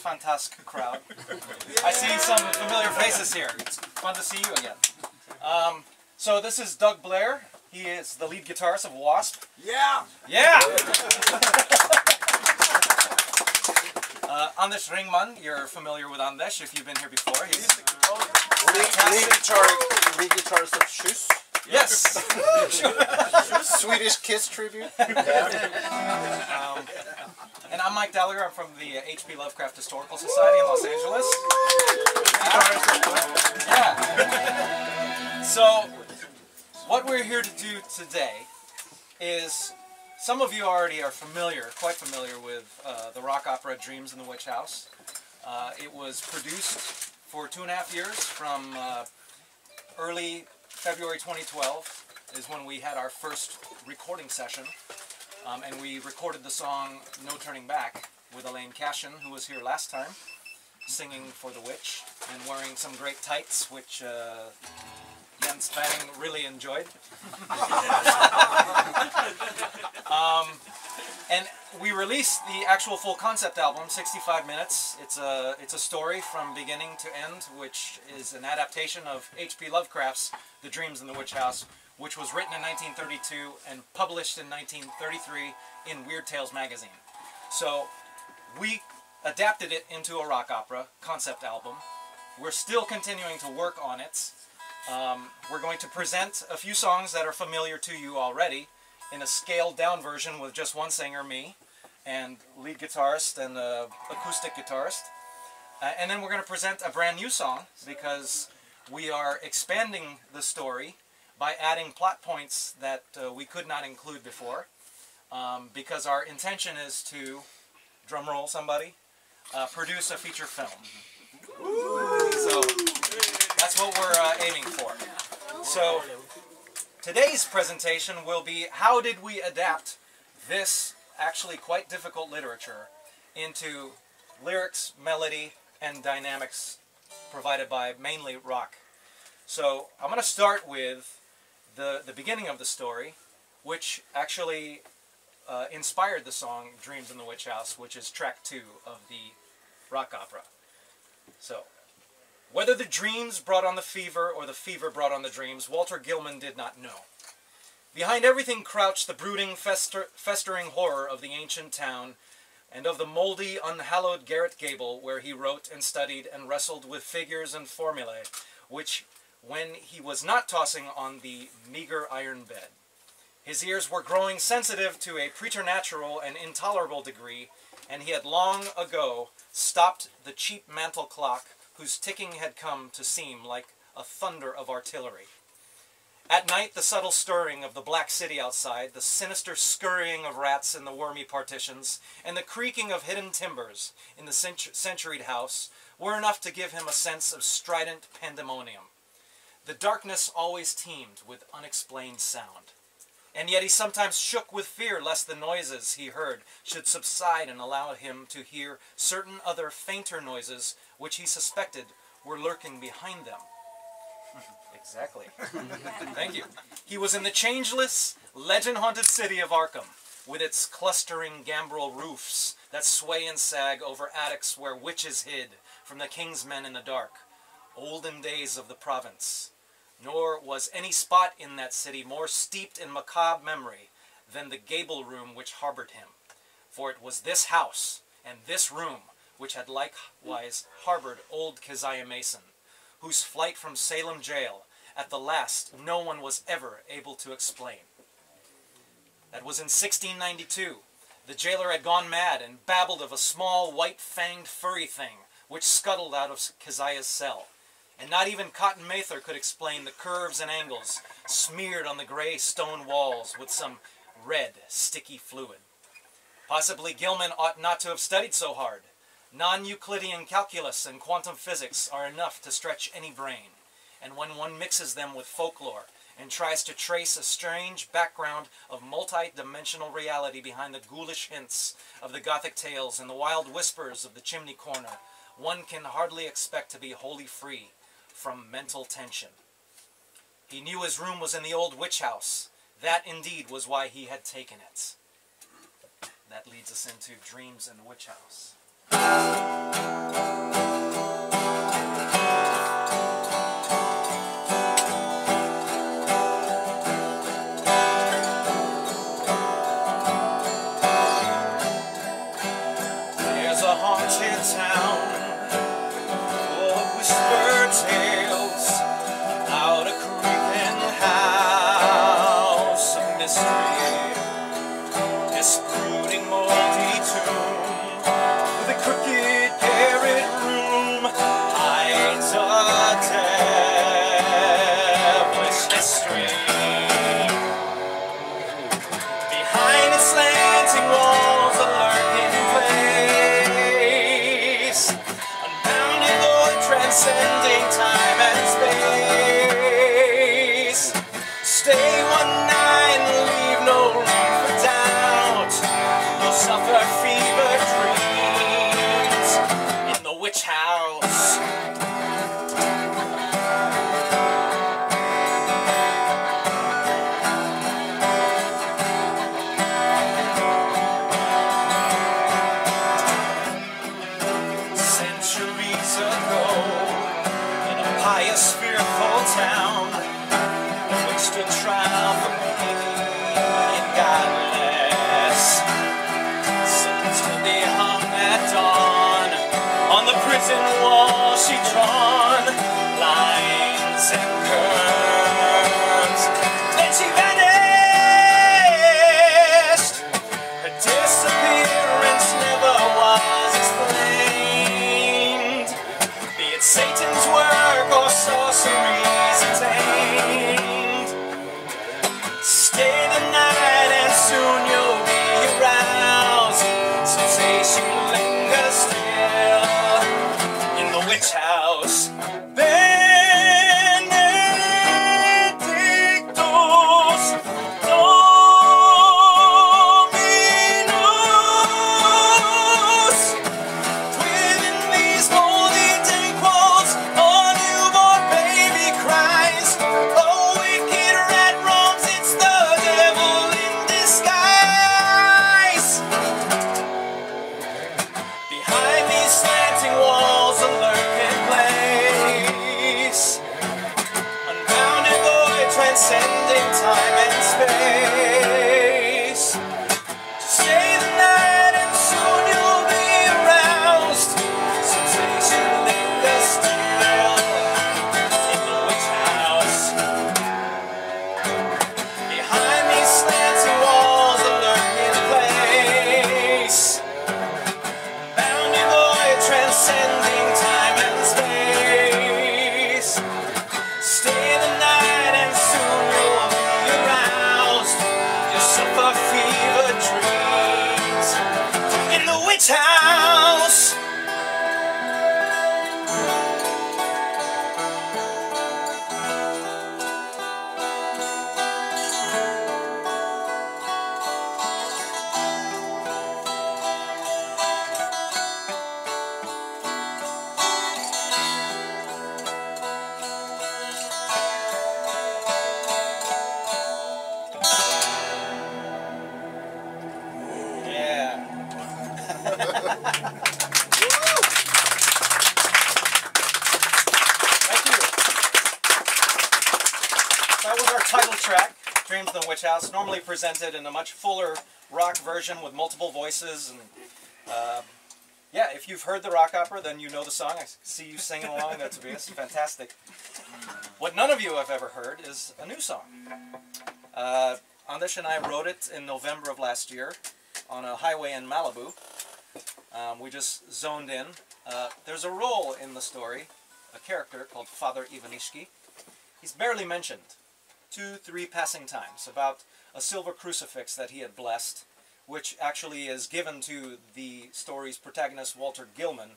Fantask crowd. I see some familiar faces here. It's fun to see you again. So this is Doug Blair. He is the lead guitarist of WASP. Yeah! Yeah! Anders Ringman, you're familiar with Anders if you've been here before. He's lead guitarist of HPLHS. Yes! Swedish Kiss tribute. And I'm Mike Dalager. I'm from the H.P. Lovecraft Historical Society in Los Angeles. Yeah. So, what we're here to do today is, some of you already are quite familiar with the rock opera Dreams in the Witchhouse. It was produced for 2.5 years from early February 2012 is when we had our first recording session. And we recorded the song No Turning Back with Elaine Cashin, who was here last time, singing for the witch and wearing some great tights, which Jens Bang really enjoyed. And we released the actual full concept album, 65 minutes. It's a story from beginning to end, which is an adaptation of H.P. Lovecraft's The Dreams in the Witchhouse, which was written in 1932 and published in 1933 in Weird Tales magazine. So we adapted it into a rock opera concept album. We're still continuing to work on it. We're going to present a few songs that are familiar to you already in a scaled down version with just one singer, me, and lead guitarist and acoustic guitarist. And then we're going to present a brand new song because we are expanding the story by adding plot points that we could not include before, because our intention is to, drum roll somebody, produce a feature film. So that's what we're aiming for. So today's presentation will be how did we adapt this actually quite difficult literature into lyrics, melody, and dynamics provided by mainly rock. So I'm going to start with the beginning of the story, which actually inspired the song Dreams in the Witchhouse, which is track 2 of the rock opera. So, whether the dreams brought on the fever or the fever brought on the dreams, Walter Gilman did not know. Behind everything crouched the brooding, festering horror of the ancient town and of the moldy, unhallowed garret gable where he wrote and studied and wrestled with figures and formulae, which when he was not tossing on the meager iron bed. His ears were growing sensitive to a preternatural and intolerable degree, and he had long ago stopped the cheap mantel clock whose ticking had come to seem like a thunder of artillery. At night, the subtle stirring of the black city outside, the sinister scurrying of rats in the wormy partitions, and the creaking of hidden timbers in the centuried house were enough to give him a sense of strident pandemonium. The darkness always teemed with unexplained sound, and yet he sometimes shook with fear lest the noises he heard should subside and allow him to hear certain other fainter noises which he suspected were lurking behind them. Exactly. Thank you. He was in the changeless, legend-haunted city of Arkham, with its clustering gambrel roofs that sway and sag over attics where witches hid from the king's men in the dark, olden days of the province. Nor was any spot in that city more steeped in macabre memory than the gable room which harbored him. For it was this house and this room which had likewise harbored old Keziah Mason, whose flight from Salem jail at the last no one was ever able to explain. That was in 1692. The jailer had gone mad and babbled of a small white-fanged furry thing which scuttled out of Keziah's cell. And not even Cotton Mather could explain the curves and angles smeared on the gray stone walls with some red, sticky fluid. Possibly Gilman ought not to have studied so hard. Non-Euclidean calculus and quantum physics are enough to stretch any brain, and when one mixes them with folklore and tries to trace a strange background of multi-dimensional reality behind the ghoulish hints of the Gothic tales and the wild whispers of the chimney corner, one can hardly expect to be wholly free from mental tension. He knew his room was in the old witch house. That indeed was why he had taken it. That leads us into Dreams in the Witch House. There's a haunted town full of whispered tales out a creeping house of mystery. This brooding moldy tomb with a crooked garret room hides a devilish mystery. Behind its slanting walls, a lurking place, unbounded void transcending time and space. Stay one night and leave no room for doubt. You'll suffer fever dreams in the witch house. Centuries ago, in a pious, fearful town, a witch stood trial for being godless. Sentenced to be hung at dawn, on the prison wall she drawn lines and curves. Then she vanished. Her disappearance never was explained. Be it Satan's work or sorcery's attained. Stay the night and soon you'll be aroused. Sensation lingers still in the witch house. Benedictus Dominus. Within these moldy dank walls, a newborn baby cries. A wicked rat roams, it's the devil in disguise. Behind these slanting walls, a lurking place, unbounded void transcending time and space. Stay the night and soon you'll be aroused. Sensation lingers still in the witch house. Behind these slanting walls, a lurking place, bounding void transcending time and space. Stay the night and soon you'll be aroused. You'll suffer fever dreams in the witch house. Yeah. Thank you. That was our title track, Dreams in the Witch House, normally presented in a much fuller rock version with multiple voices. And yeah, if you've heard the rock opera, then you know the song. I see you singing along. That's fantastic. What none of you have ever heard is a new song. Anders and I wrote it in November of last year on a highway in Malibu. We just zoned in. There's a role in the story, a character called Father Ivanishki. He's barely mentioned 2-3 passing times about a silver crucifix that he had blessed, which actually is given to the story's protagonist Walter Gilman,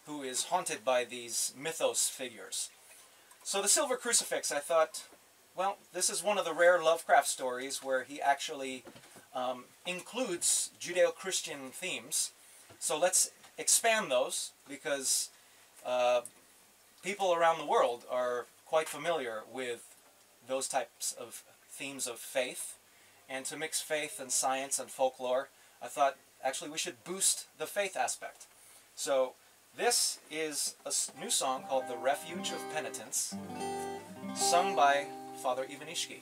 who is haunted by these mythos figures. So the silver crucifix, I thought, well, this is one of the rare Lovecraft stories where he actually includes Judeo-Christian themes. So let's expand those, because people around the world are quite familiar with those types of themes of faith. And to mix faith and science and folklore, I thought actually we should boost the faith aspect. So this is a new song called The Refuge of Penitence, sung by Father Ivanishki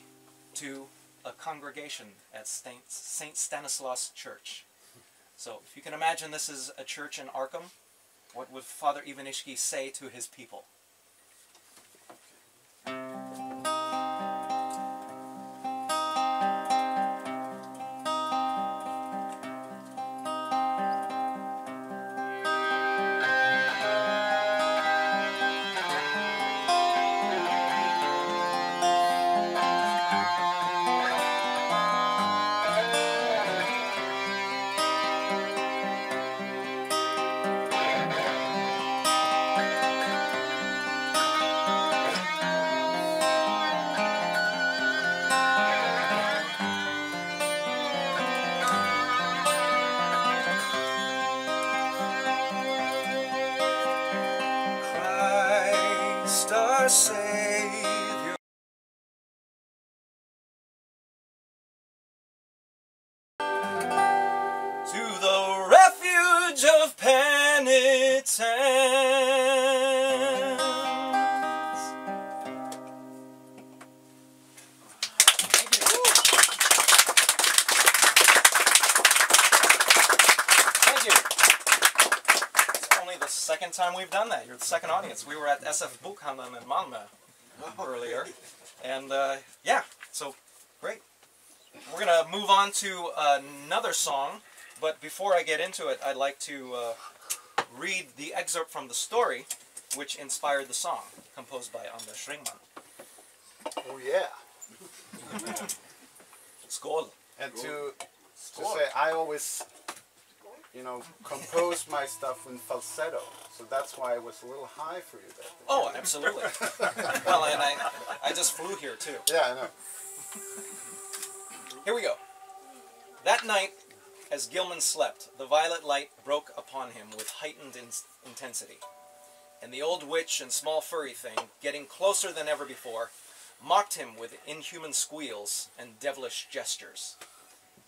to a congregation at St. Stanislaus Church. So if you can imagine this is a church in Arkham, what would Father Ivanishki say to his people? Our Savior, to the refuge of penitence. Thank you. Thank you. It's only the second time we've done that. You're the second audience. We were at SF Buchhandel in Malmö earlier. And yeah, so great. We're going to move on to another song. But before I get into it, I'd like to read the excerpt from the story which inspired the song, composed by Anders Ringman. Oh yeah. Skål. And to say, I always, compose my stuff in falsetto, so that's why it was a little high for you there. Oh, absolutely. Well, and I just flew here too. Yeah, I know. Here we go. That night, as Gilman slept, the violet light broke upon him with heightened intensity. And the old witch and small furry thing, getting closer than ever before, mocked him with inhuman squeals and devilish gestures.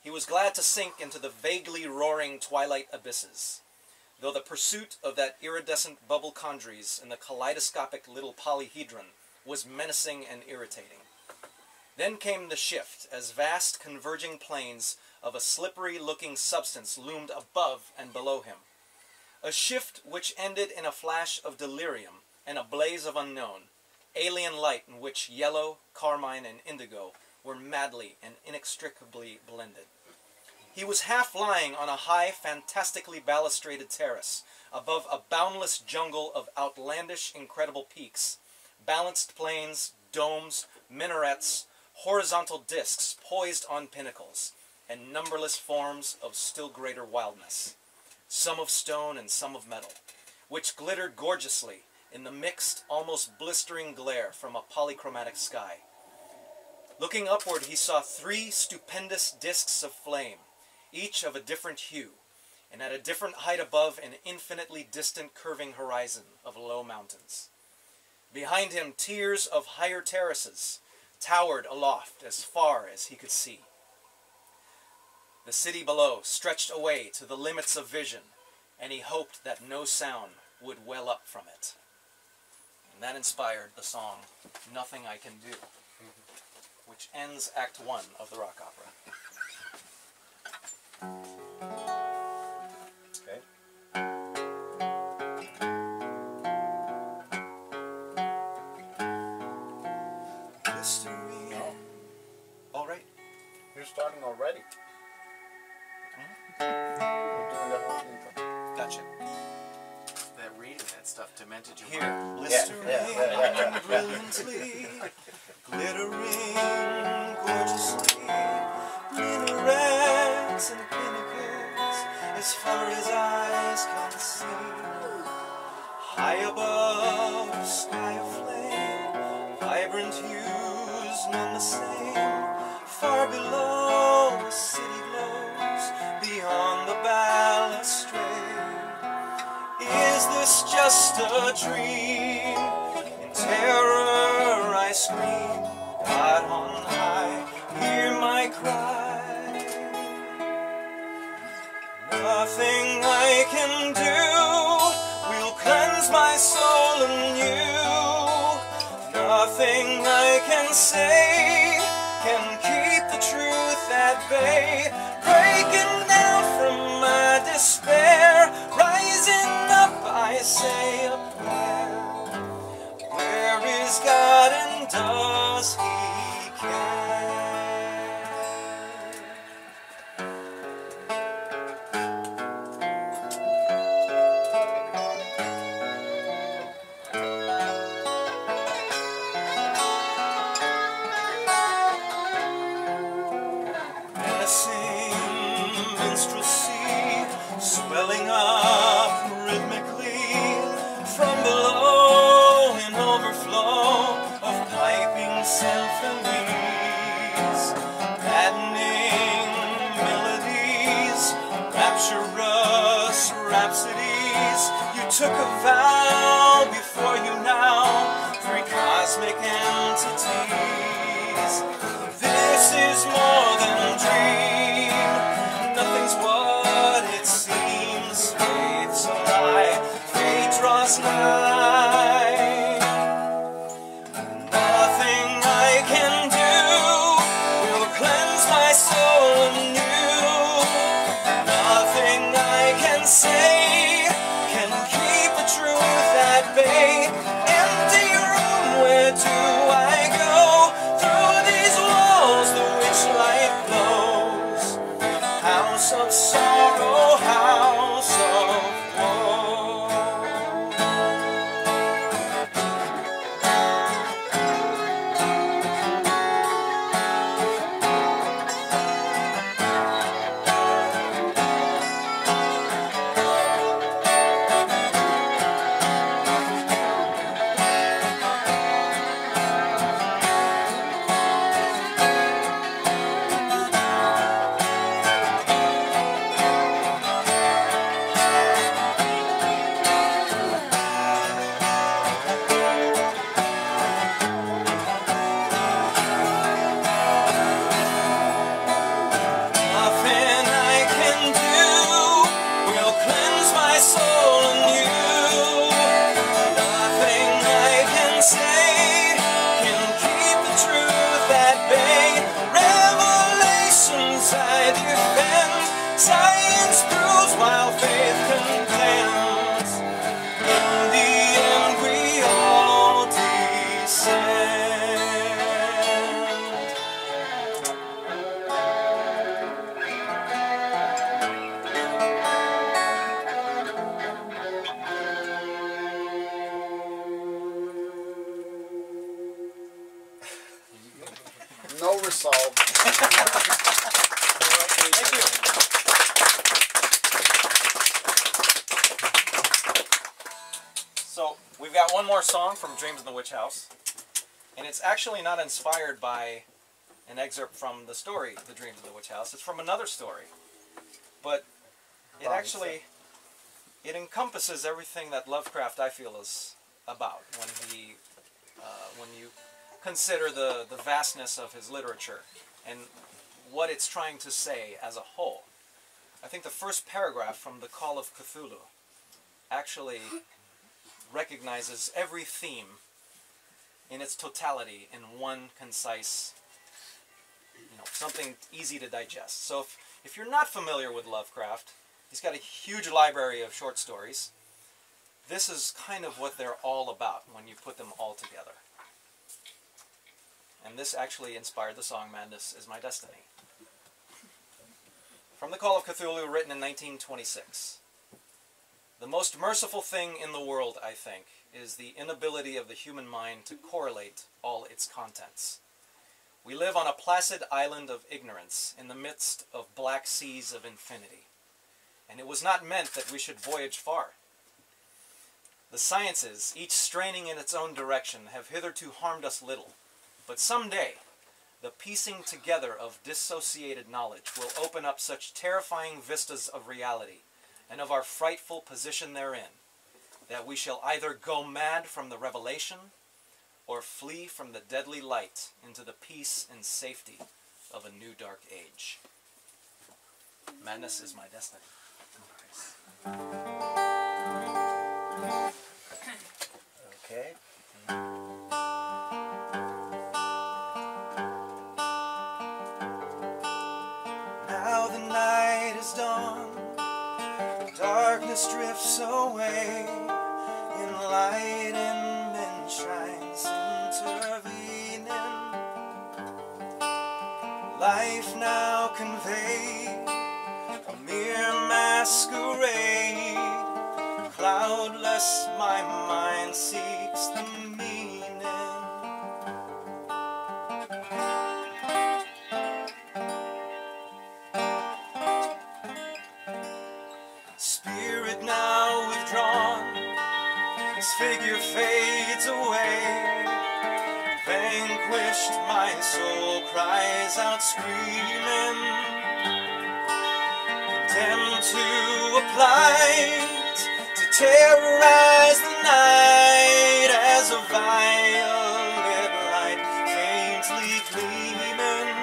He was glad to sink into the vaguely roaring twilight abysses, though the pursuit of that iridescent bubble chondries in the kaleidoscopic little polyhedron was menacing and irritating. Then came the shift, as vast converging planes of a slippery-looking substance loomed above and below him. A shift which ended in a flash of delirium and a blaze of unknown, alien light in which yellow, carmine, and indigo were madly and inextricably blended. He was half lying on a high, fantastically balustraded terrace above a boundless jungle of outlandish, incredible peaks, balanced plains, domes, minarets, horizontal discs poised on pinnacles, and numberless forms of still greater wildness, some of stone and some of metal, which glittered gorgeously in the mixed, almost blistering glare from a polychromatic sky. Looking upward, he saw 3 stupendous discs of flame, each of a different hue, and at a different height above an infinitely distant curving horizon of low mountains. Behind him, tiers of higher terraces towered aloft as far as he could see. The city below stretched away to the limits of vision, and he hoped that no sound would well up from it. And that inspired the song, Nothing I Can Do, which ends Act 1 of the rock opera. Okay. Mystery. All right. You're starting already. Hmm? We're doing the whole intro. Gotcha. That reading that stuff demented you. Here, blistering brilliantly, glittering gorgeously, minarets and pinnacles as far as eyes can see. High above, sky aflame, vibrant hues none the same. Far below, the city glows beyond the balustrade. Is this just a dream? In terror I scream, God on high, hear my cry. Nothing I can do. Nothing I can say can keep the truth at bay. Breaking down from my despair, rising up, I say, up where? Where is God and does He care? Swelling up rhythmically from below, an overflow of piping symphonies, maddening melodies, rapturous rhapsodies. You took a vow before you now, three cosmic entities. This is more than a dream, nothing's what it seems. Faith's a lie, fate draws nigh. Nothing I can do will cleanse my soul anew. Nothing I can say can keep the truth at bay. Empty room, where do I go? Through these walls the witchlight glows. House of sorrow, house of woe. Science proves while faith condemns. In the end we all descend. No resolve. Thank you. So, we've got one more song from Dreams in the Witchhouse, and it's actually not inspired by an excerpt from the story, The Dreams in the Witchhouse. It's from another story, but it actually, it encompasses everything that Lovecraft, I feel, is about when you consider the vastness of his literature and what it's trying to say as a whole. I think the first paragraph from The Call of Cthulhu actually recognizes every theme in its totality in one concise, something easy to digest. So if you're not familiar with Lovecraft, he's got a huge library of short stories. This is kind of what they're all about when you put them all together. And this actually inspired the song Madness Is My Destiny. From The Call of Cthulhu, written in 1926. The most merciful thing in the world, I think, is the inability of the human mind to correlate all its contents. We live on a placid island of ignorance in the midst of black seas of infinity. And it was not meant that we should voyage far. The sciences, each straining in its own direction, have hitherto harmed us little. But someday, the piecing together of dissociated knowledge will open up such terrifying vistas of reality and of our frightful position therein, that we shall either go mad from the revelation or flee from the deadly light into the peace and safety of a new dark age. Madness is my destiny. Okay. darkness drifts away, enlightenment shines intervening. Life now conveyed, a mere masquerade. Cloudless my mind seeks the meaning. Spirit now withdrawn, his figure fades away. Vanquished my soul cries out screaming, condemned to a plight to terrorize the night as a violet light faintly gleaming.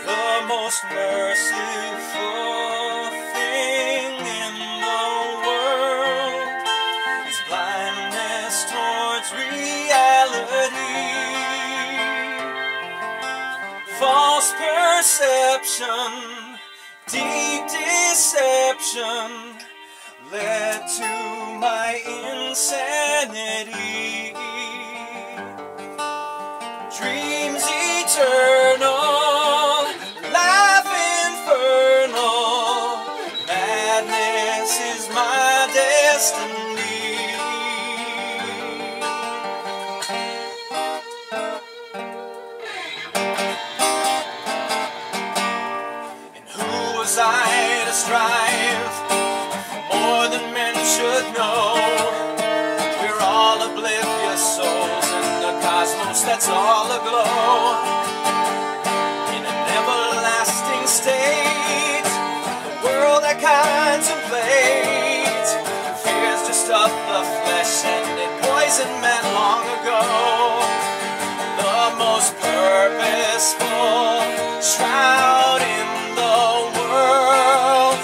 The most merciful thing in the world is blindness towards reality. False perception, deep deception led to my insanity. Dreams eternal, life infernal, madness is my destiny. And who was I to strive for more than men should know? We're all oblivious souls in the cosmos that's all aglow. In an everlasting state, the world I contemplate, fear's just of the flesh and it poisoned men long ago. The most purposeful shroud in the world,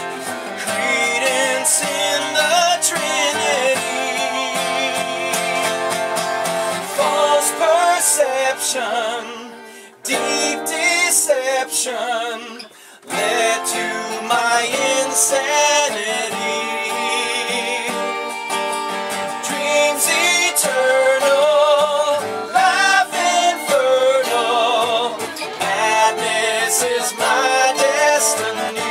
credence in the Trinity. False perception, deep deception led to my insanity. Dreams eternal, life infernal, madness is my destiny.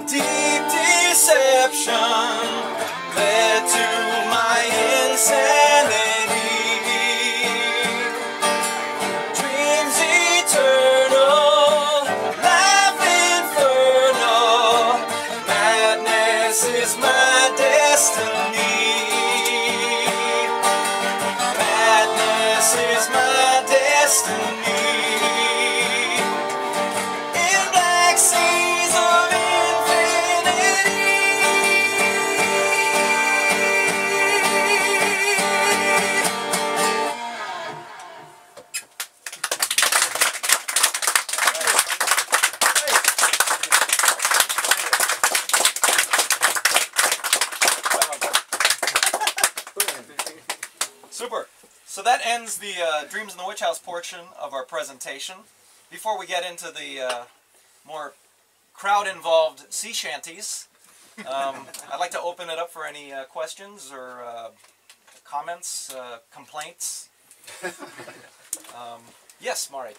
Deep deception led to my insanity. Dreams eternal, life infernal, madness is my destiny. Madness is my destiny. Seas of infinity. Super. So that ends the Dreams in the Witchhouse portion of our presentation. Before we get into the more crowd-involved sea shanties, I'd like to open it up for any questions or comments, complaints. Yes, Mari.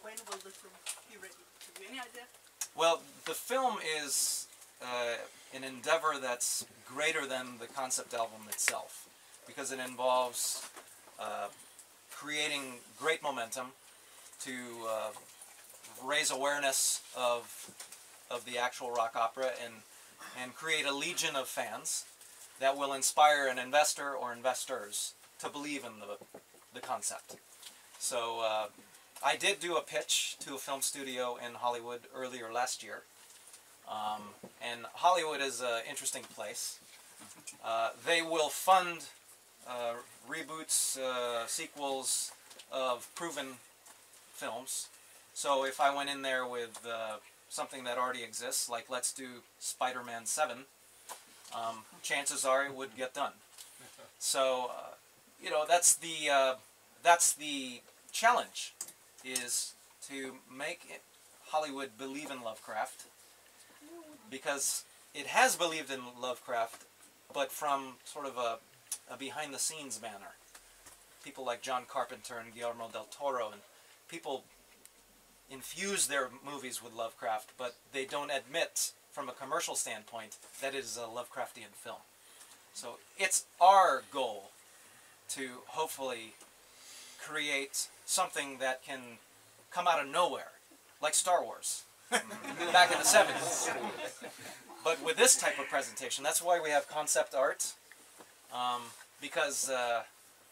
When will the film be ready? Have you any idea? Well, the film is an endeavor that's greater than the concept album itself, because it involves creating great momentum to raise awareness of the actual rock opera and create a legion of fans. that will inspire an investor or investors to believe in the concept. So I did do a pitch to a film studio in Hollywood earlier last year. And Hollywood is an interesting place. They will fund reboots, sequels of proven films. So if I went in there with something that already exists, like let's do Spider-Man 7, chances are it would get done. So, you know, that's the challenge, is to make Hollywood believe in Lovecraft, because it has believed in Lovecraft, but from sort of a behind-the-scenes manner. People like John Carpenter and Guillermo del Toro, and people infuse their movies with Lovecraft, but they don't admit, from a commercial standpoint, that it is a Lovecraftian film. So it's our goal to hopefully create something that can come out of nowhere, like Star Wars, back in the 70s. But with this type of presentation, that's why we have concept art, because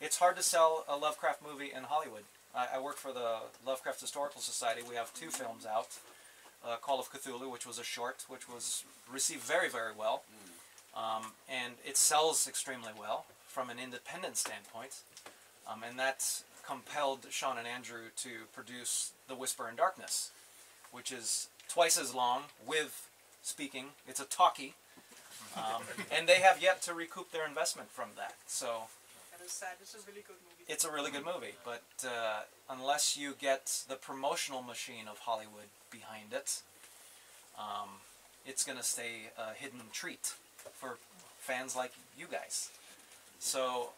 it's hard to sell a Lovecraft movie in Hollywood. I work for the Lovecraft Historical Society. We have 2 films out. Call of Cthulhu, which was a short, which was received very, very well. And it sells extremely well from an independent standpoint. And that compelled Sean and Andrew to produce The Whisper in Darkness, which is twice as long with speaking. It's a talkie. And they have yet to recoup their investment from that. So That is sad. It's a really good movie. it's a really good movie, but unless you get the promotional machine of Hollywood behind it, it's going to stay a hidden treat for fans like you guys. So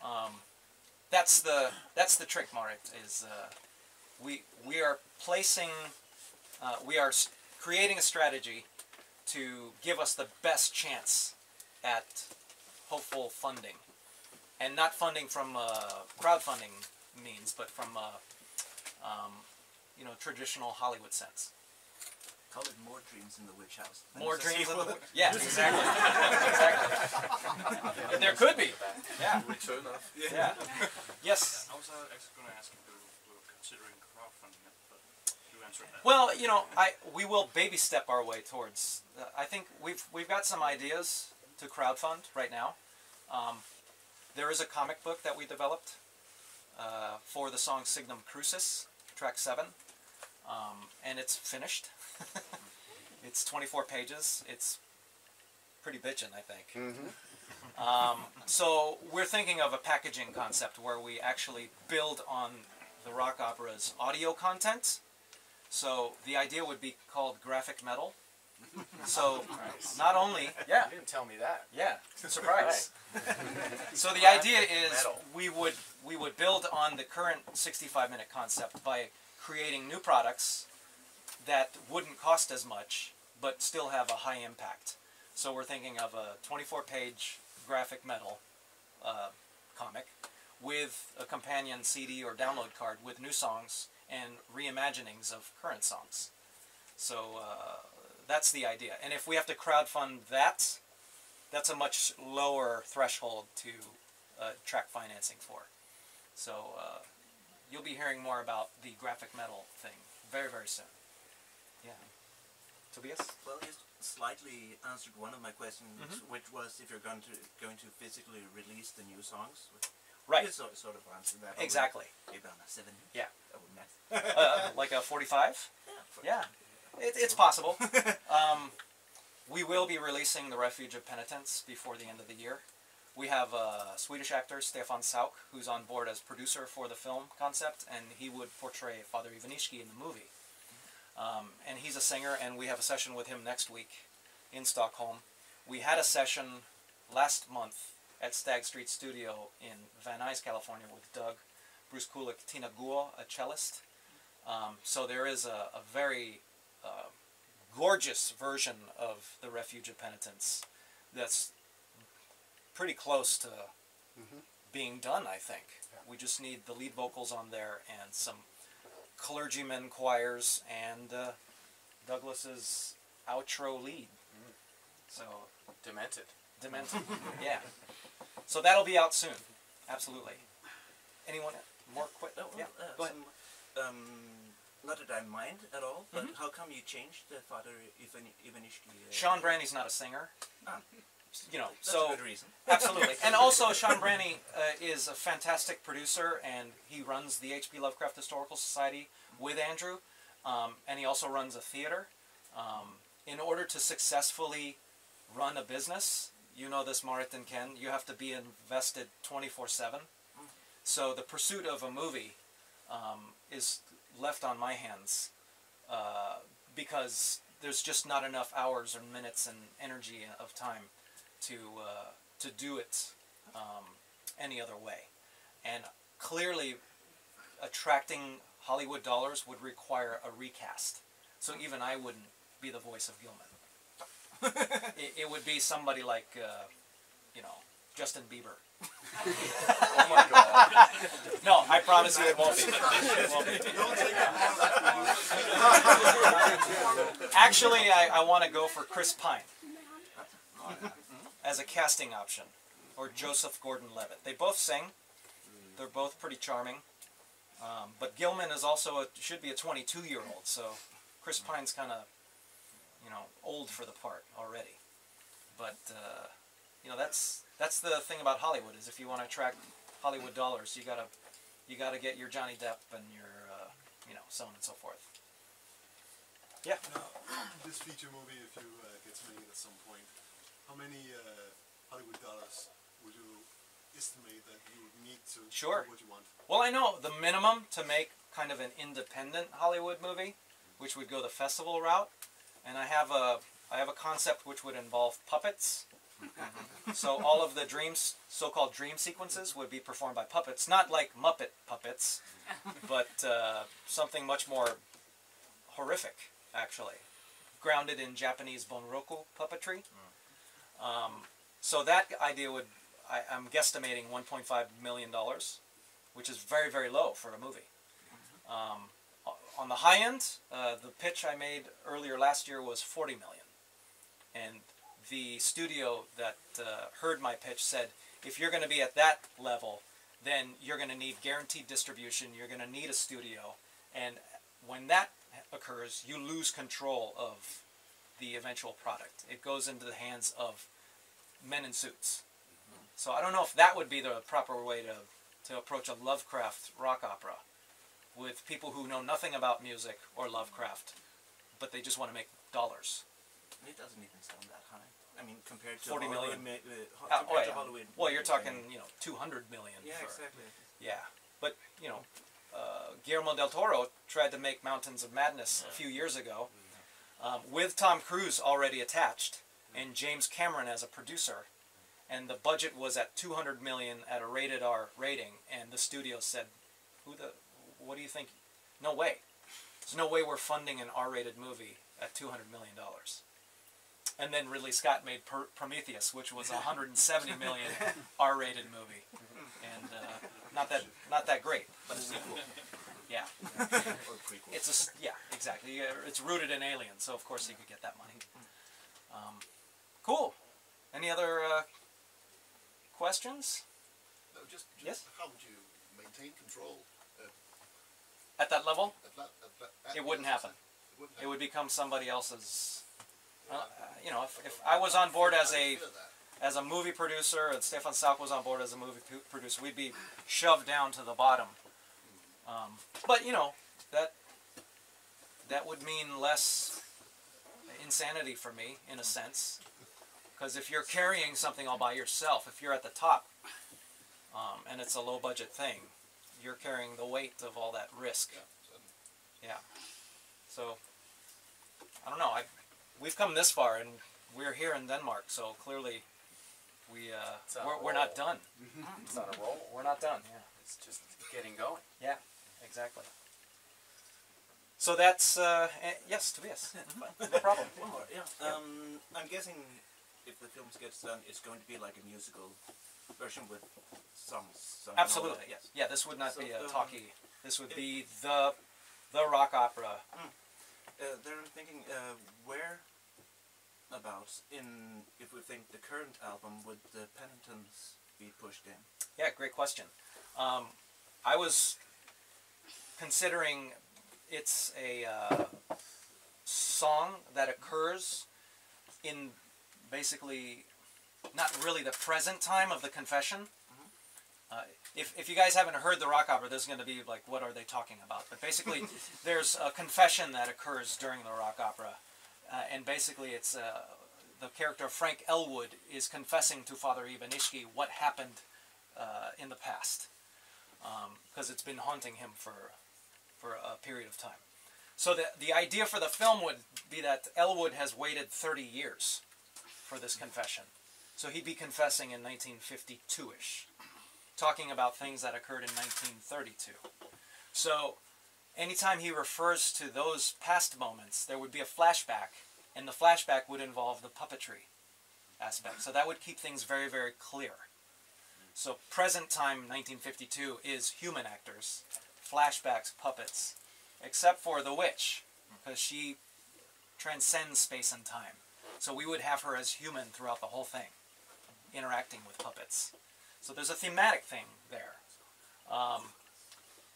that's the trick, Marit. Is we are placing we are creating a strategy to give us the best chance at hopeful funding. And not funding from crowdfunding means, but from you know, traditional Hollywood sense. Call it more dreams in the Witchhouse. More dreams in the yeah, exactly, exactly. There could be. Yeah. Return of. Yeah. Yes. I was actually going to ask if we were considering crowdfunding it, but you answered that. Well, you know, we will baby step our way towards. I think we've got some ideas to crowdfund right now. There is a comic book that we developed for the song Signum Crucis, track 7, and it's finished. It's 24 pages. It's pretty bitchin', I think. So we're thinking of a packaging concept where we actually build on the rock opera's audio content. So the idea would be called graphic metal. So not only, yeah, You didn't tell me that. yeah, surprise. So the idea is we would build on the current 65-minute concept by creating new products that wouldn't cost as much, but still have a high impact. So we're thinking of a 24-page graphic metal comic with a companion CD or download card with new songs and reimaginings of current songs. So that's the idea. And if we have to crowdfund that, that's a much lower threshold to track financing for. So you'll be hearing more about the graphic metal thing very, very soon. Yeah. Tobias? Well, you slightly answered one of my questions, which was if you're going to physically release the new songs. Right. You sort of answered that. Exactly. Maybe on a 7 inch. Yeah. That would matter. Like a 45? Yeah. Yeah. It's possible. We will be releasing The Refuge of Penitence before the end of the year. We have a Swedish actor, Stefan Sauk, who's on board as producer for the film concept, and he would portray Father Ivanishki in the movie. And he's a singer, and we have a session with him next week in Stockholm. We had a session last month at Stag Street Studio in Van Nuys, California, with Doug, Bruce Kulick, Tina Guo, a cellist. So there is a very gorgeous version of The Refuge of Penitence that's pretty close to being done, I think. We just need the lead vocals on there and some clergymen choirs and Douglas's outro lead. So Demented. Demented. Yeah. So that'll be out soon. Absolutely. Anyone more quick? Yeah. Go ahead. Not that I mind at all, but how come you changed the father Ivanishki? Sean Branny's not a singer. Ah, You know, that's so a good reason. absolutely. And also, Sean Branny is a fantastic producer, and he runs the H.P. Lovecraft Historical Society with Andrew, and he also runs a theater. In order to successfully run a business, you know this, Marit and Ken, you have to be invested 24/7. So the pursuit of a movie is left on my hands because there's just not enough hours or minutes and energy of time to do it any other way. And clearly, attracting Hollywood dollars would require a recast. So even I wouldn't be the voice of Gilman. It would be somebody like, you know, Justin Bieber. Oh my God. No, I promise you it won't be. It won't be. Actually, I want to go for Chris Pine as a casting option, or Joseph Gordon-Levitt. They both sing. They're both pretty charming. But Gilman is also should be a 22-year-old, so Chris Pine's kind of, you know, old for the part already. But you know, that's the thing about Hollywood, is if you want to attract Hollywood dollars, you gotta get your Johnny Depp and your you know, so on and so forth. Yeah. Now, this feature movie, if you gets made at some point, how many Hollywood dollars would you estimate that you would need to Sure. do what you want? Well, I know the minimum to make kind of an independent Hollywood movie, which would go the festival route, and I have a concept which would involve puppets. So all of the dreams, so-called dream sequences, would be performed by puppets, not like Muppet puppets, but something much more horrific, actually, grounded in Japanese Bunroku puppetry. So that idea would, I'm guesstimating $1.5 million, which is very, very low for a movie. On the high end, the pitch I made earlier last year was $40 million. And the studio that heard my pitch said, if you're going to be at that level, then you're going to need guaranteed distribution, you're going to need a studio, and when that occurs, you lose control of the eventual product. It goes into the hands of men in suits. So I don't know if that would be the proper way to approach a Lovecraft rock opera, with people who know nothing about music or Lovecraft, but they just want to make dollars. It doesn't even sound that high. I mean, compared to 40 million. compared to Hollywood. Well, you're talking, you know, 200 million. Yeah, for, exactly. Yeah, but you know, Guillermo del Toro tried to make Mountains of Madness a few years ago, with Tom Cruise already attached and James Cameron as a producer, and the budget was at 200 million at a rated R rating, and the studio said, what do you think? No way. There's no way we're funding an R-rated movie at $200 million. And then Ridley Scott made Prometheus, which was a $170 million R-rated movie, and not that great, but a sequel. Yeah, it's yeah, exactly. It's rooted in Alien, so of course he could get that money. Cool. Any other questions? No, just Yes? how would you maintain control At that level, at it wouldn't happen. It wouldn't It would become somebody else's. You know, if I was on board as a movie producer, and Stefan Sauk was on board as a movie producer, we'd be shoved down to the bottom. But you know, that would mean less insanity for me, in a sense, because if you're carrying something all by yourself, if you're at the top, and it's a low-budget thing, you're carrying the weight of all that risk. Yeah. So I don't know. We've come this far, and we're here in Denmark, so clearly we're not done. It's on a roll. We're not done. Yeah. It's just getting going. Yeah. Exactly. So that's yes, Tobias. No problem. One more, yeah. I'm guessing if the film gets done, it's going to be like a musical version with songs. Absolutely. Yes. Yeah. This would not be a talkie. This would be the rock opera. Then I'm thinking, where about if we think the current album, would the penitence be pushed in? Yeah, great question. I was considering it's a song that occurs in basically not really the present time of the confession. If you guys haven't heard the rock opera, there's going to be like, what are they talking about? But basically, there's a confession that occurs during the rock opera, and basically it's the character Frank Elwood is confessing to Father Ivanishki what happened in the past, because it's been haunting him for a period of time. So the idea for the film would be that Elwood has waited 30 years for this confession. So he'd be confessing in 1952-ish, talking about things that occurred in 1932. So anytime he refers to those past moments, there would be a flashback, and the flashback would involve the puppetry aspect. So that would keep things very, very clear. So present time 1952 is human actors, flashbacks, puppets, except for the witch, because she transcends space and time. So we would have her as human throughout the whole thing, interacting with puppets. So there's a thematic thing there.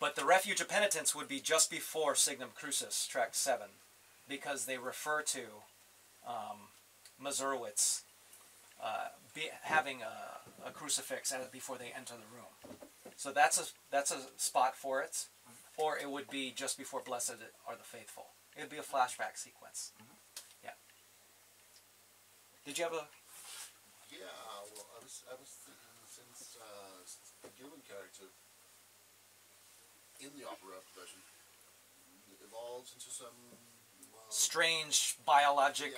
But the Refuge of Penitence would be just before Signum Crucis, track 7, because they refer to Mazurowitz having a crucifix before they enter the room. So that's a spot for it. Or it would be just before Blessed are the Faithful. It would be a flashback sequence. Yeah. Did you have a... Yeah, well, I was thinking since the Gilman character in the opera version evolves into some strange biologic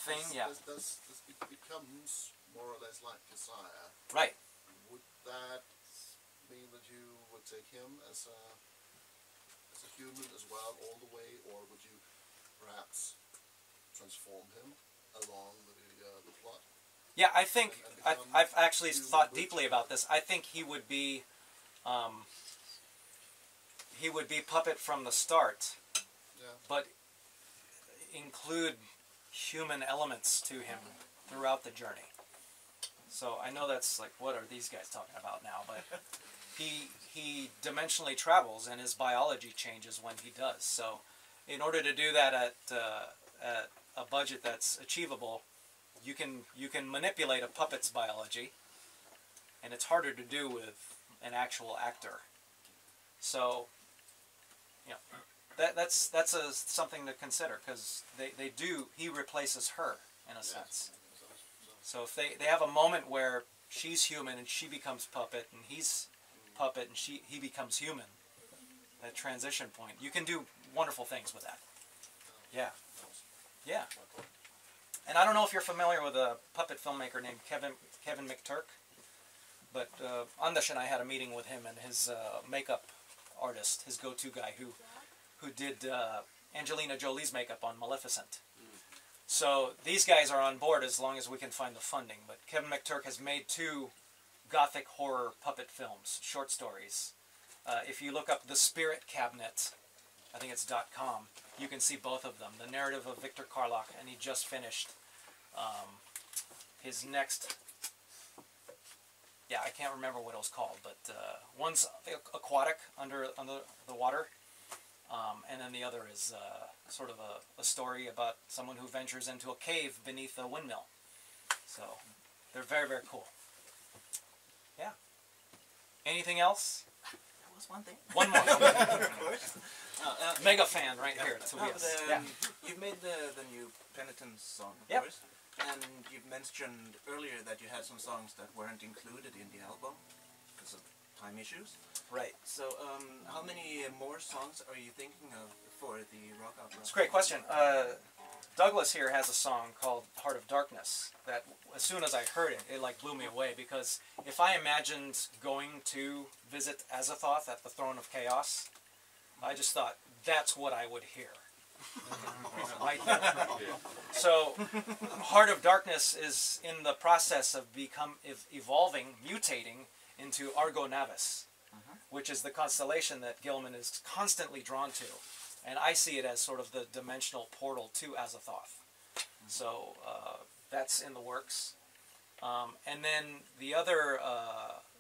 thing? This becomes more or less like Messiah. Right. Would that mean that you would take him as a human as well all the way, or would you perhaps transform him along the plot? Yeah, I think I've actually thought deeply about this. I think he would be puppet from the start, but include human elements to him throughout the journey. So I know that's like, what are these guys talking about now? But he dimensionally travels, and his biology changes when he does. So in order to do that at a budget that's achievable, you can manipulate a puppet's biology, and it's harder to do with an actual actor. So, you know, that's something to consider, because he replaces her in a sense. So if they have a moment where she's human and she becomes puppet, and he's puppet and he becomes human, that transition point, you can do wonderful things with that. Yeah. Yeah. And I don't know if you're familiar with a puppet filmmaker named Kevin McTurk, but Anders and I had a meeting with him and his makeup artist, his go-to guy who did Angelina Jolie's makeup on Maleficent. So these guys are on board as long as we can find the funding. But Kevin McTurk has made 2 gothic horror puppet films, short stories. If you look up The Spirit Cabinet, I think it's .com, you can see both of them. The narrative of Victor Karlock, and he just finished his next, I can't remember what it was called, but one's aquatic, under the water, and then the other is sort of a story about someone who ventures into a cave beneath a windmill. So they're very, very cool. Yeah. Anything else? There was one thing. One more. Of course. Mega fan right here. Tobias. Yeah. You've made the new Penitence song, of Yep. course. And you've mentioned earlier that you had some songs that weren't included in the album because of time issues. Right. So, how many more songs are you thinking of for the rock opera? It's a great question. Douglas here has a song called Heart of Darkness that as soon as I heard it, it like blew me away, because if I imagined going to visit Azathoth at the Throne of Chaos, I just thought that's what I would hear. Right there. So Heart of Darkness is in the process of evolving, mutating into Argo Navis, which is the constellation that Gilman is constantly drawn to. And I see it as sort of the dimensional portal to Azathoth. So that's in the works. And then the other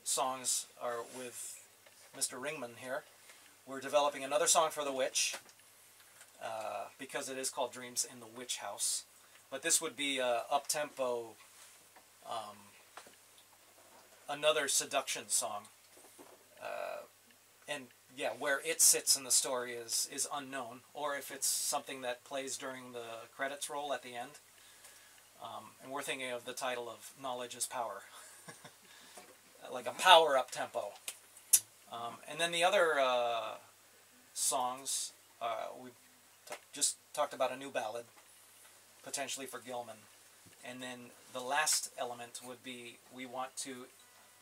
songs are with Mr. Ringman here. We're developing another song for the witch, because it is called Dreams in the Witchhouse. But this would be up-tempo, another seduction song. And yeah, where it sits in the story is unknown, or if it's something that plays during the credits roll at the end. And we're thinking of the title of Knowledge is Power. Like a power up-tempo. And then the other songs, we just talked about a new ballad, potentially for Gilman. And then the last element would be, we want to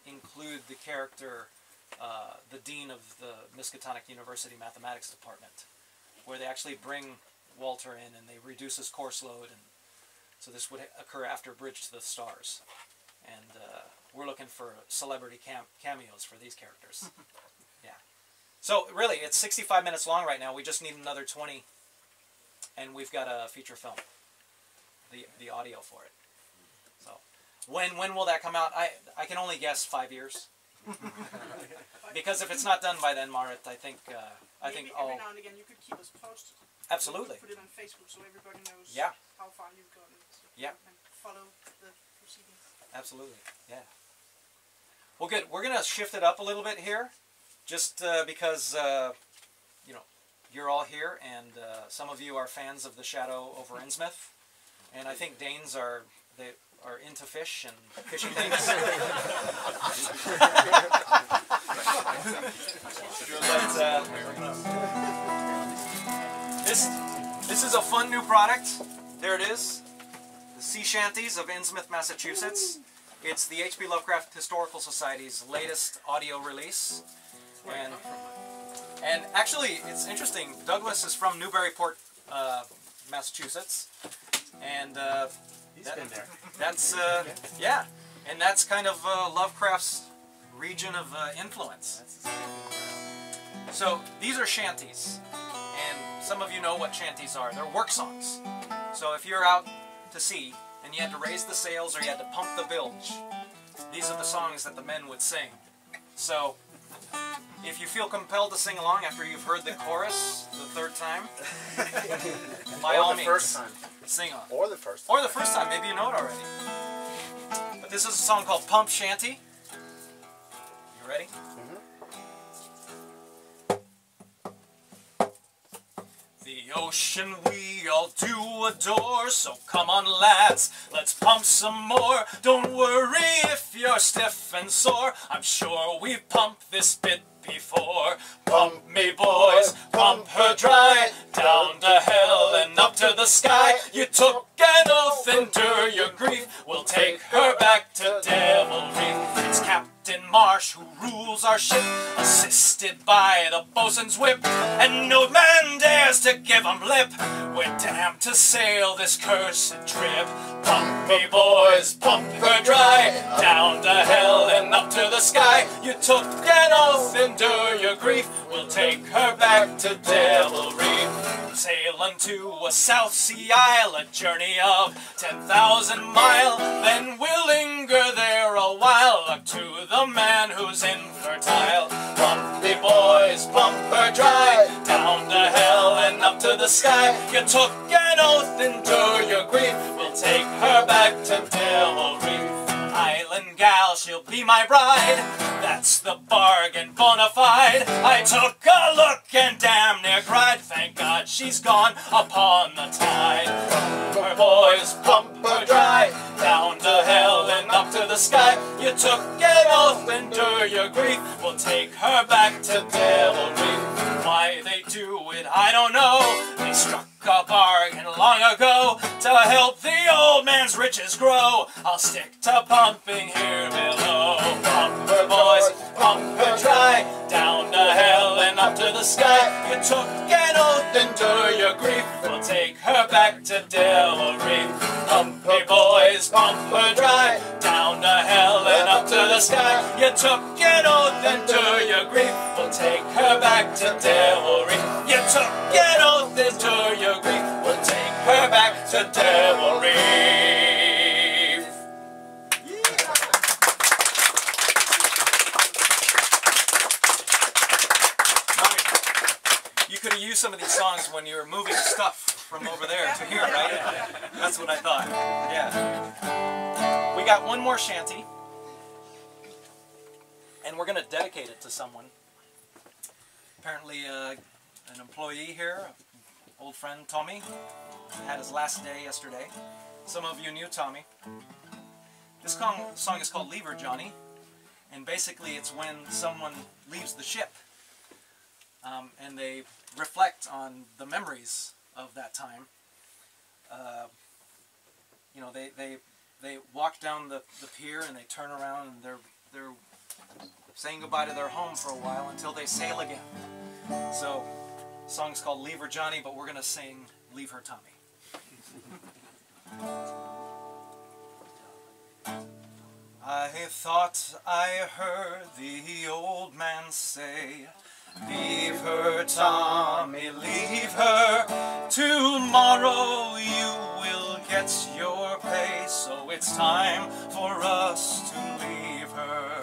include the character, the dean of the Miskatonic University Mathematics Department, where they actually bring Walter in and they reduce his course load. And so this would occur after Bridge to the Stars. And we're looking for celebrity cameos for these characters. Yeah. So really, it's 65 minutes long right now. We just need another 20, and we've got a feature film, the audio for it. So when will that come out? I can only guess 5 years. Because if it's not done by then, Marit, I think Maybe every now and again you could keep us posted. Absolutely. Put it on Facebook so everybody knows Yeah. how far you've gotten. So Yeah. And follow the proceedings. Absolutely, yeah. Well, good. We're going to shift it up a little bit here, just because, you know, you're all here, and some of you are fans of The Shadow over Innsmouth, and I think Danes are into fish and fishing things. But, this is a fun new product. There it is. The Sea Shanties of Innsmouth, Massachusetts. It's the H.P. Lovecraft Historical Society's latest audio release. And actually, it's interesting. Douglas is from Newburyport, Massachusetts. And He's been there. that's, yeah. And that's kind of Lovecraft's region of influence. So these are shanties. And some of you know what shanties are. They're work songs. So if you're out to sea and you had to raise the sails or you had to pump the bilge, these are the songs that the men would sing. So if you feel compelled to sing along after you've heard the chorus the third time, by all means, first time. sing on. Or the first time. Or the first time, maybe you know it already. But this is a song called Pump Shanty. You ready? The ocean we all do adore, so come on lads, let's pump some more. Don't worry if you're stiff and sore, I'm sure we've pumped this bit before. Pump me boys, pump her dry, down to hell and up to the sky. You took an oath, endure your grief, we'll take her back to devilry. It's Captain Marsh who rules our ship, assisted by the bosun's whip, and no man dares to give him lip. We're damned to sail this cursed trip. Pump me boys, pump her dry, down to hell and up to the sky. You took an oath, endure your grief, we'll take her back to devilry. Sail unto a South Sea isle, a journey of 10,000 miles. Then we'll linger there a while, up to the man who's infertile. Pump me boys, pump her dry, down to hell and up to the sky. You took an oath, endure your grief, we'll take her back to devilry. Island gal, she'll be my bride, that's the bargain bona fide. I took a look and damn near cried, thank God she's gone upon the tide. Pump her boys, pump her dry, down to hell and up to the sky. You took an oath, endure your grief, we'll take her back to devilry. Why they do it, I don't know, they struck a bargain long ago to help the old man's riches grow. I'll stick to pumping here below. Pump her boys, pump her dry, down to hell and up to the sky. You took an oath, endure your grief, we'll take her back to devilry. Pump me boys, pump her dry, down to hell and up to the sky. You took an oath, endure your grief, we'll take her back to devilry. You took an oath, endure your grief, we'll take her back to the devil reef. You could have used some of these songs when you were moving stuff from over there to here, right? That's what I thought. Yeah. We got one more shanty, and we're going to dedicate it to someone. Apparently, an employee here, old friend Tommy, had his last day yesterday. Some of you knew Tommy. This song is called Leave Her, Johnny, and basically it's when someone leaves the ship. And they reflect on the memories of that time. You know, they walk down the pier and they turn around and they're saying goodbye to their home for a while until they sail again. So, the song's called Leave Her, Johnny, but we're gonna sing Leave Her, Tommy. I thought I heard the old man say, leave her, Tommy, leave her. Tomorrow you will get your pay, so it's time for us to leave her.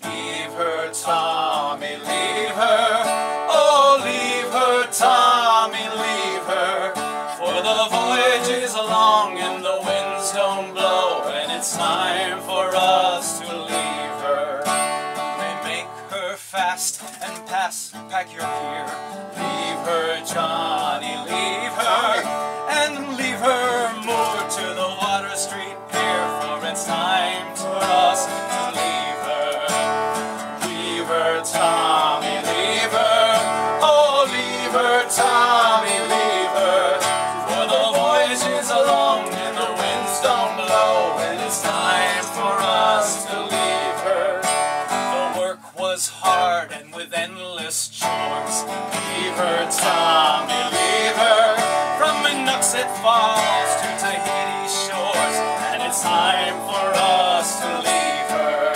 Leave her, Tommy, leave her. Oh, leave her, Tommy, leave her. For the voyage is long and the winds don't blow, and it's time for us to leave her. Fast and pack your gear. Leave her, Johnny, leave her, and leave her moored to the Water Street Pier, for it's time for us to leave her. Leave her, Tommy, leave her. Oh, leave her, Tommy, leave her. For the voyage is long and the winds don't blow, and it's time for us to leave her. The work was hard and with endless chores. Leave her, Tommy, leave her. From Minuxet Falls to Tahiti shores, and it's time for us to leave her.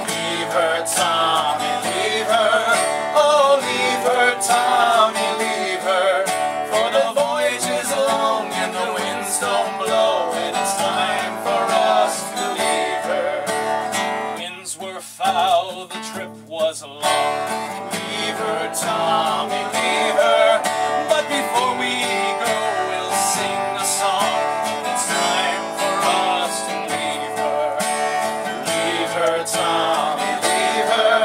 Leave her, Tommy, leave her. Oh, leave her, Tommy, leave her. For the voyage is long and the winds don't blow, and it's time for us to leave her. Winds were foul, the trip was long. Leave her, Tommy, leave her. But before we go, we'll sing a song. It's time for us to leave her. Leave her, Tommy, leave her.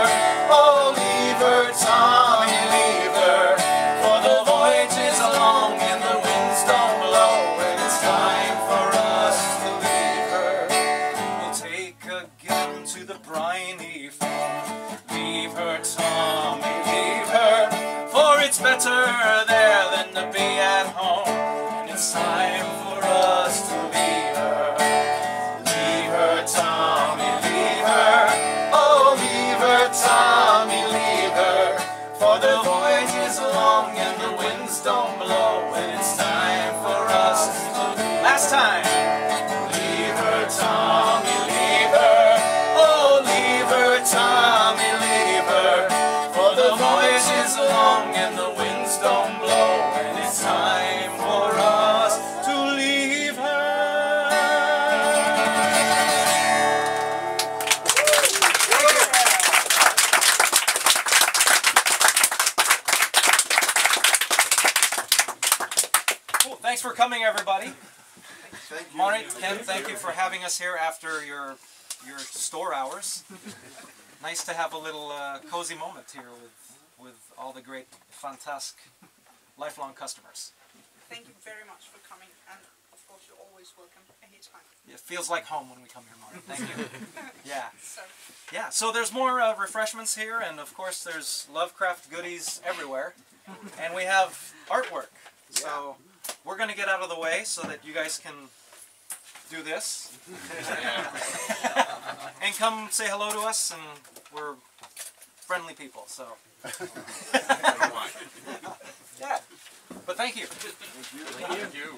Oh, leave her, Tommy, leave her. For the voyage is long and the winds don't blow, and it's time for us to leave her. We'll take again to the briny foam. Leave her, Tommy, leave her. For it's better there than to be at home, and it's time for us to leave her. Leave her, Tommy, leave her. Oh, leave her, Tommy, leave her. For the voyage is long and the winds don't blow, and it's time for us to leave. Last time. Leave her, Tommy, leave her. Oh, leave her, Tommy, leave her. For the voyage is long and the winds don't blow, and it's time for us to leave her. Cool. Thanks for coming, everybody. Thank you. Marit, Ken, thank you for having us here after your store hours. Nice to have a little cozy moment here with all the great Fantask lifelong customers. Thank you very much for coming, and of course you're always welcome anytime. It feels like home when we come here, Marit. Thank you. Yeah. So, Yeah, so there's more refreshments here, and of course there's Lovecraft goodies everywhere. And we have artwork. So we're going to get out of the way so that you guys can do this. And come say hello to us, and we're friendly people, so. Yeah, but thank you. Thank you.